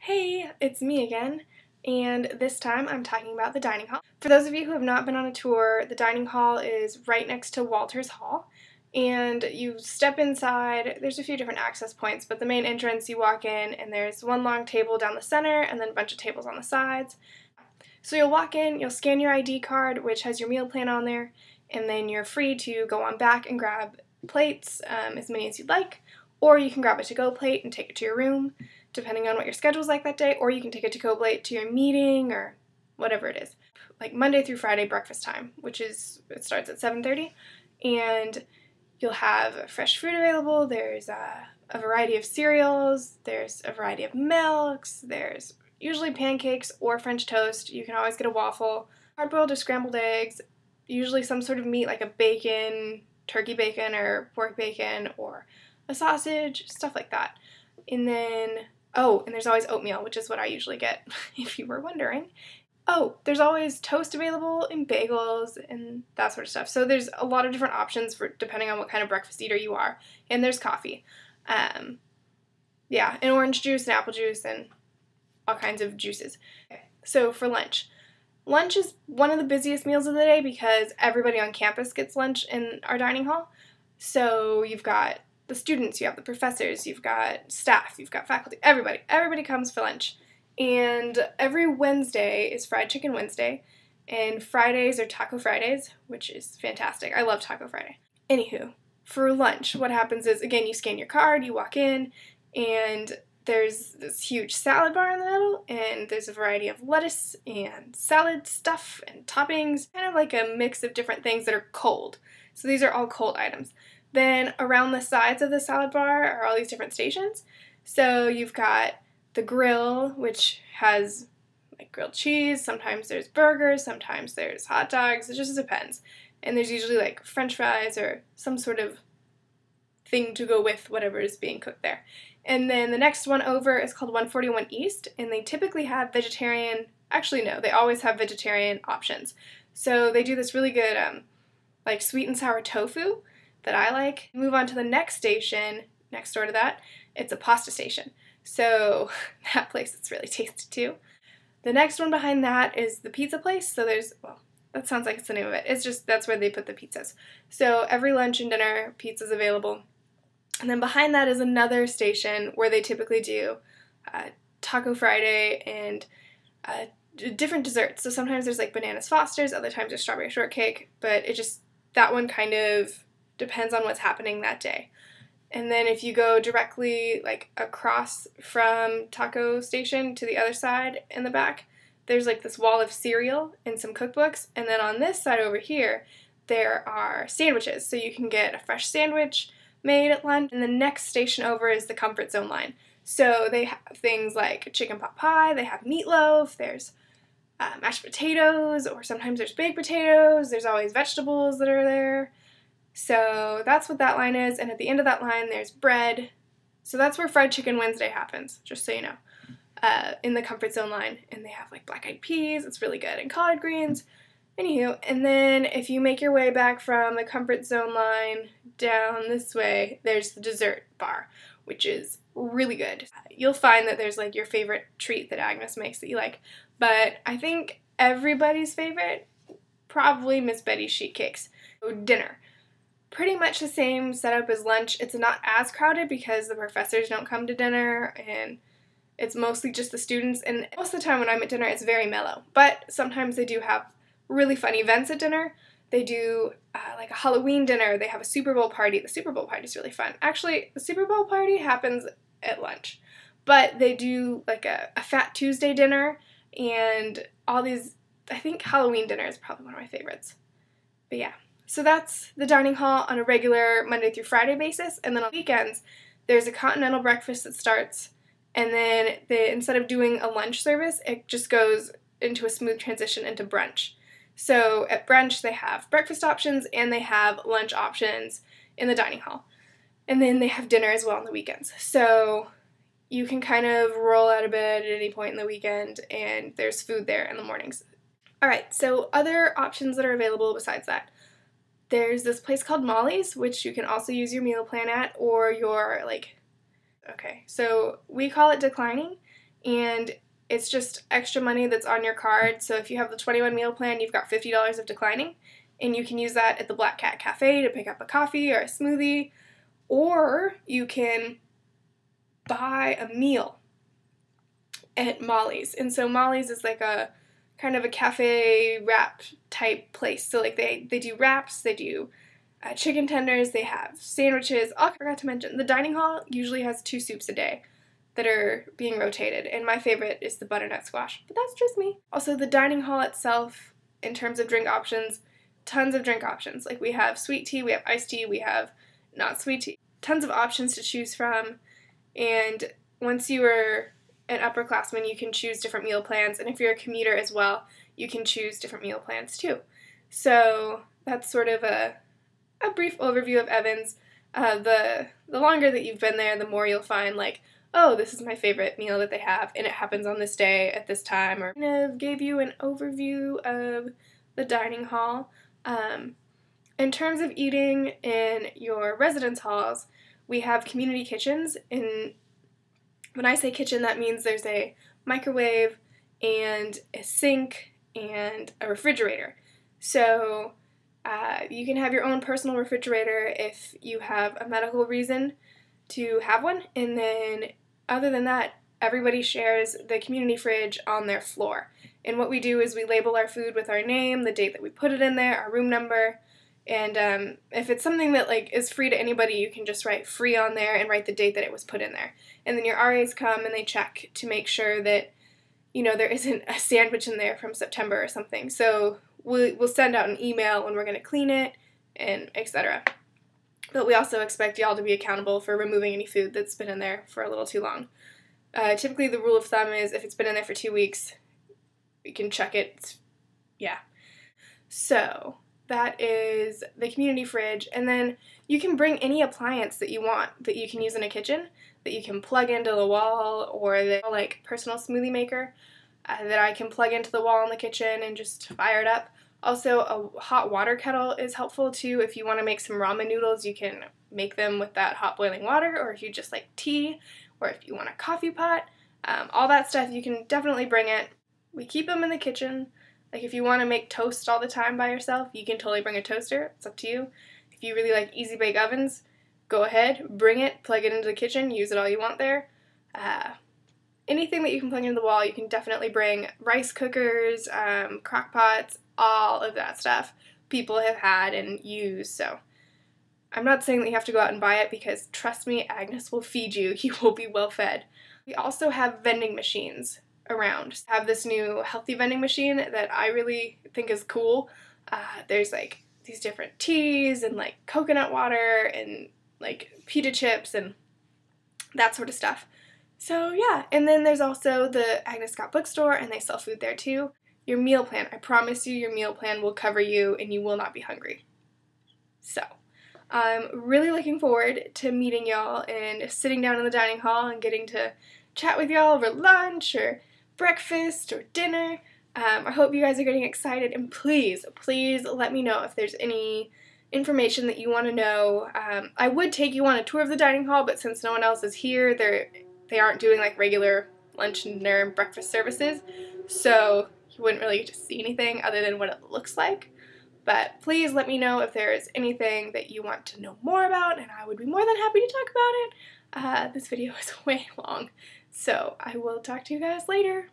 Hey, it's me again, and this time I'm talking about the dining hall. For those of you who have not been on a tour, the dining hall is right next to Walters Hall, and you step inside. There's a few different access points, but the main entrance, you walk in, and there's one long table down the center, and then a bunch of tables on the sides. So you'll walk in, you'll scan your ID card, which has your meal plan on there, and then you're free to go on back and grab plates, as many as you'd like, or you can grab a to-go plate and take it to your room, depending on what your schedule's like that day, or you can take a to-go plate to your meeting or whatever it is. Like Monday through Friday breakfast time, it starts at 7:30, and you'll have fresh fruit available. There's a variety of cereals, there's a variety of milks, there's usually pancakes or French toast. You can always get a waffle, hard-boiled or scrambled eggs, usually some sort of meat like a bacon, turkey bacon or pork bacon, or a sausage, stuff like that. And then, and there's always oatmeal, which is what I usually get, if you were wondering. Oh, there's always toast available and bagels and that sort of stuff. So there's a lot of different options for depending on what kind of breakfast eater you are. And there's coffee. And orange juice and apple juice and all kinds of juices. Okay, so for lunch. Lunch is one of the busiest meals of the day because everybody on campus gets lunch in our dining hall. So you've got the students, you have the professors, you've got staff, you've got faculty, everybody comes for lunch. And every Wednesday is Fried Chicken Wednesday, and Fridays are Taco Fridays, which is fantastic. I love Taco Friday. Anywho, for lunch, what happens is, again, you scan your card, you walk in, and there's this huge salad bar in the middle, and there's a variety of lettuce and salad stuff and toppings, kind of like a mix of different things that are cold. So these are all cold items. Then around the sides of the salad bar are all these different stations. So you've got the grill, which has like grilled cheese, sometimes there's burgers, sometimes there's hot dogs, it just depends. And there's usually like French fries or some sort of thing to go with whatever is being cooked there. And then the next one over is called 141 East, and they typically have vegetarian, actually no, they always have vegetarian options. So they do this really good like sweet and sour tofu that I like. Move on to the next station, next door to that, it's a pasta station. So that place is really tasty too. The next one behind that is the pizza place. So that sounds like it's the name of it. It's just, that's where they put the pizzas. So every lunch and dinner, pizza's available. And then behind that is another station where they typically do Taco Friday and different desserts. So sometimes there's like bananas Fosters, other times there's strawberry shortcake, but that one kind of depends on what's happening that day. And then if you go directly like across from taco station to the other side in the back, there's like this wall of cereal and some cookbooks. And then on this side over here, there are sandwiches. So you can get a fresh sandwich made at lunch. And the next station over is the comfort zone line. So they have things like chicken pot pie, they have meatloaf, there's mashed potatoes, or sometimes there's baked potatoes, there's always vegetables that are there. So that's what that line is, and at the end of that line there's bread. So that's where Fried Chicken Wednesday happens, just so you know, in the comfort zone line. And they have like black-eyed peas, it's really good, and collard greens. Anywho, and then if you make your way back from the comfort zone line down this way, there's the dessert bar, which is really good. You'll find that there's like your favorite treat that Agnes makes that you like, but I think everybody's favorite, probably Miss Betty's sheet cakes. So dinner. Pretty much the same setup as lunch. It's not as crowded because the professors don't come to dinner, and it's mostly just the students, and most of the time when I'm at dinner it's very mellow, but sometimes they do have really fun events at dinner. They do like a Halloween dinner, they have a Super Bowl party. The Super Bowl party is really fun. Actually, the Super Bowl party happens at lunch, but they do like a Fat Tuesday dinner and all these. I think Halloween dinner is probably one of my favorites. But yeah. So that's the dining hall on a regular Monday through Friday basis, and then on weekends, there's a continental breakfast that starts, and then instead of doing a lunch service, it just goes into a smooth transition into brunch. So at brunch, they have breakfast options, and they have lunch options in the dining hall. And then they have dinner as well on the weekends. So you can kind of roll out of bed at any point in the weekend, and there's food there in the mornings. Alright, so other options that are available besides that. There's this place called Mollies, which you can also use your meal plan at, or your, okay, so we call it declining, and it's just extra money that's on your card. So if you have the 21 meal plan, you've got $50 of declining, and you can use that at the Black Cat Cafe to pick up a coffee or a smoothie, or you can buy a meal at Mollies. And so Mollies is like a kind of a cafe wrap type place. So like they do wraps, they do chicken tenders, they have sandwiches. Oh, I forgot to mention, the dining hall usually has 2 soups a day that are being rotated, and my favorite is the butternut squash, but that's just me. Also, the dining hall itself, in terms of drink options, tons of drink options. Like we have sweet tea, we have iced tea, we have not sweet tea. Tons of options to choose from, and once you are an upperclassman, you can choose different meal plans, and if you're a commuter as well, you can choose different meal plans too. So that's sort of a brief overview of Evans. The longer that you've been there, the more you'll find like, oh, this is my favorite meal that they have, and it happens on this day at this time, or kind of gave you an overview of the dining hall. In terms of eating in your residence halls, we have community kitchens. And when I say kitchen, that means there's a microwave and a sink and a refrigerator. So you can have your own personal refrigerator if you have a medical reason to have one, and then other than that, everybody shares the community fridge on their floor. And what we do is we label our food with our name, the date that we put it in there, our room number, and if it's something that like is free to anybody, you can just write free on there and write the date that it was put in there. And then your RAs come and they check to make sure that, you know, there isn't a sandwich in there from September or something. So we'll send out an email when we're going to clean it, and etc. But we also expect y'all to be accountable for removing any food that's been in there for a little too long. Typically the rule of thumb is if it's been in there for 2 weeks, we can check it. Yeah. So that is the community fridge, and then you can bring any appliance that you want that you can use in a kitchen, that you can plug into the wall, or the like personal smoothie maker that I can plug into the wall in the kitchen and just fire it up. Also, a hot water kettle is helpful too. If you want to make some ramen noodles, you can make them with that hot boiling water, or if you just like tea, or if you want a coffee pot, all that stuff, you can definitely bring it. We keep them in the kitchen. Like if you want to make toast all the time by yourself, you can totally bring a toaster. It's up to you. If you really like easy bake ovens, go ahead, bring it, plug it into the kitchen, use it all you want there. Anything that you can plug into the wall, you can definitely bring. Rice cookers, crock pots, all of that stuff people have had and used. So I'm not saying that you have to go out and buy it, because trust me, Agnes will feed you. You will be well fed. We also have vending machines around. I have this new healthy vending machine that I really think is cool. There's like these different teas and like coconut water and like pita chips and that sort of stuff. So yeah, and then there's also the Agnes Scott bookstore, and they sell food there too. Your meal plan, I promise you your meal plan will cover you and you will not be hungry. So I'm really looking forward to meeting y'all and sitting down in the dining hall and getting to chat with y'all over lunch or breakfast or dinner. I hope you guys are getting excited, and please let me know if there's any information that you want to know. I would take you on a tour of the dining hall, but since no one else is here, they aren't doing like regular lunch and dinner and breakfast services, so you wouldn't really get to see anything other than what it looks like. But please let me know if there is anything that you want to know more about, and I would be more than happy to talk about it. This video is way long, so I will talk to you guys later.